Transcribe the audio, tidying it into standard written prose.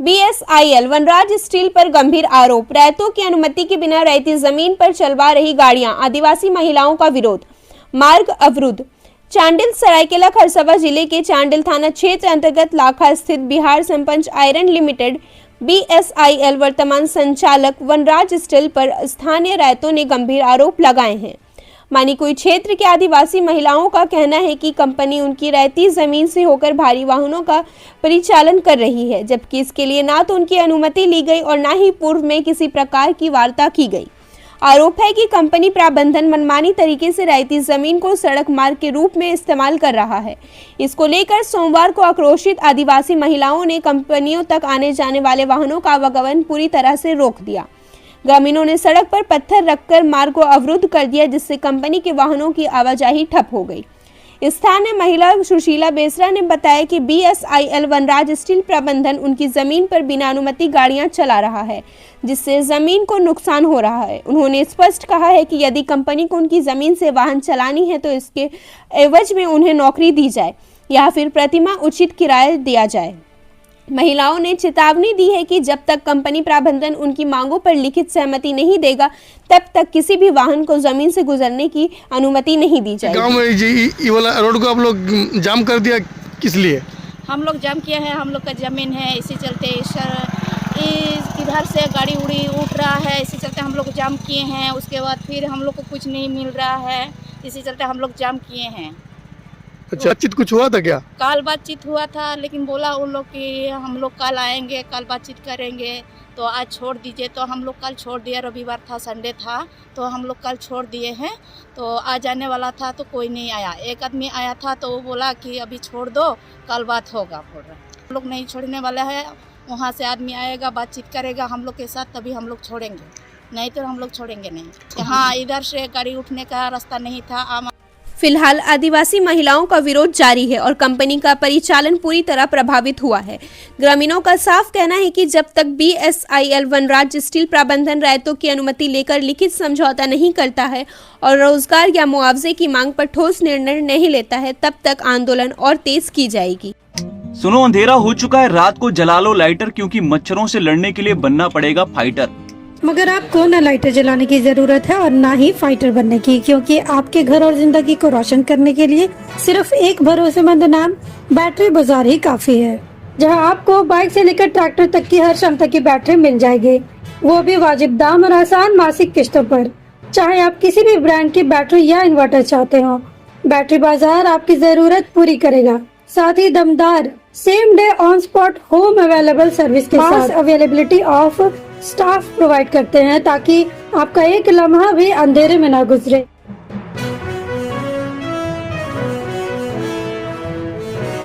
बीएसआईएल वनराज steel पर गंभीर आरोप। रैयतों की अनुमति के बिना रैयती जमीन पर चलवा रही गाड़ियां, आदिवासी महिलाओं का विरोध, मार्ग अवरुद्ध। चांडिल सरायकेला खरसावां जिले के चांडिल थाना क्षेत्र अंतर्गत लाखा स्थित बिहार सरपंच आयरन लिमिटेड बीएसआईएल वर्तमान संचालक वनराज स्टील पर स्थानीय रैयतों ने गंभीर आरोप लगाए हैं। मानिकुई क्षेत्र के आदिवासी महिलाओं का कहना है कि कंपनी उनकी रैयती जमीन से होकर भारी वाहनों का परिचालन कर रही है, जबकि इसके लिए ना तो उनकी अनुमति ली गई और ना ही पूर्व में किसी प्रकार की वार्ता की गई। आरोप है कि कंपनी प्रबंधन मनमानी तरीके से रैयती जमीन को सड़क मार्ग के रूप में इस्तेमाल कर रहा है। इसको लेकर सोमवार को आक्रोशित आदिवासी महिलाओं ने कंपनियों तक आने जाने वाले वाहनों का आवागमन पूरी तरह से रोक दिया। ग्रामीणों ने सड़क पर पत्थर रखकर मार्ग को अवरुद्ध कर दिया, जिससे कंपनी के वाहनों की आवाजाही ठप हो गई। स्थानीय महिला सुशीला बेसरा ने बताया कि बीएसआईएल वनराज स्टील प्रबंधन उनकी जमीन पर बिना अनुमति गाड़ियां चला रहा है, जिससे जमीन को नुकसान हो रहा है। उन्होंने स्पष्ट कहा है कि यदि कंपनी को उनकी जमीन से वाहन चलानी है तो इसके एवज में उन्हें नौकरी दी जाए या फिर प्रतिमाह उचित किराया दिया जाए। महिलाओं ने चेतावनी दी है कि जब तक कंपनी प्रबंधन उनकी मांगों पर लिखित सहमति नहीं देगा, तब तक किसी भी वाहन को जमीन से गुजरने की अनुमति नहीं दी जाएगी। गांव में ये वाला रोड को आप लोग जाम कर दिया, किस लिए? हम लोग जाम किया है, हम लोग का जमीन है, इसी चलते इधर से गाड़ी उड़ी उठ रहा है, इसी चलते हम लोग जाम किए हैं। उसके बाद फिर हम लोग को कुछ नहीं मिल रहा है, इसी चलते हम लोग जाम किए हैं। अच्छा, बातचीत कुछ हुआ था क्या? कल बातचीत हुआ था, लेकिन बोला उन लोग कि हम लोग कल आएंगे, कल बातचीत करेंगे, तो आज छोड़ दीजिए। तो हम लोग कल छोड़ दिया, रविवार था, संडे था, तो हम लोग कल छोड़ दिए हैं। तो आज आने वाला था तो कोई नहीं आया। एक आदमी आया था तो वो बोला कि अभी छोड़ दो, कल बात होगा। बोल रहे हम लोग नहीं छोड़ने वाला है, वहाँ से आदमी आएगा, बातचीत करेगा हम लोग के साथ, तभी हम लोग छोड़ेंगे, नहीं तो हम लोग छोड़ेंगे नहीं। हाँ, इधर से गाड़ी उठने का रास्ता नहीं था। फिलहाल आदिवासी महिलाओं का विरोध जारी है और कंपनी का परिचालन पूरी तरह प्रभावित हुआ है। ग्रामीणों का साफ कहना है कि जब तक बीएसआईएल वनराज स्टील प्रबंधन रैयतों की अनुमति लेकर लिखित समझौता नहीं करता है और रोजगार या मुआवजे की मांग पर ठोस निर्णय नहीं लेता है, तब तक आंदोलन और तेज की जाएगी। सुनो, अंधेरा हो चुका है, रात को जला लो लाइटर, क्योंकि मच्छरों से लड़ने के लिए बनना पड़ेगा फाइटर। मगर आपको न लाइटर जलाने की जरूरत है और ना ही फाइटर बनने की, क्योंकि आपके घर और जिंदगी को रोशन करने के लिए सिर्फ एक भरोसेमंद नाम बैटरी बाजार ही काफी है, जहां आपको बाइक से लेकर ट्रैक्टर तक की हर क्षमता की बैटरी मिल जाएगी, वो भी वाजिब दाम और आसान मासिक किस्तों पर। चाहे आप किसी भी ब्रांड की बैटरी या इन्वर्टर चाहते हो, बैटरी बाजार आपकी जरूरत पूरी करेगा। साथ ही दमदार same day on spot home available service के साथ अवेलेबिलिटी ऑफ स्टाफ प्रोवाइड करते हैं, ताकि आपका एक लम्हा भी अंधेरे में ना गुजरे।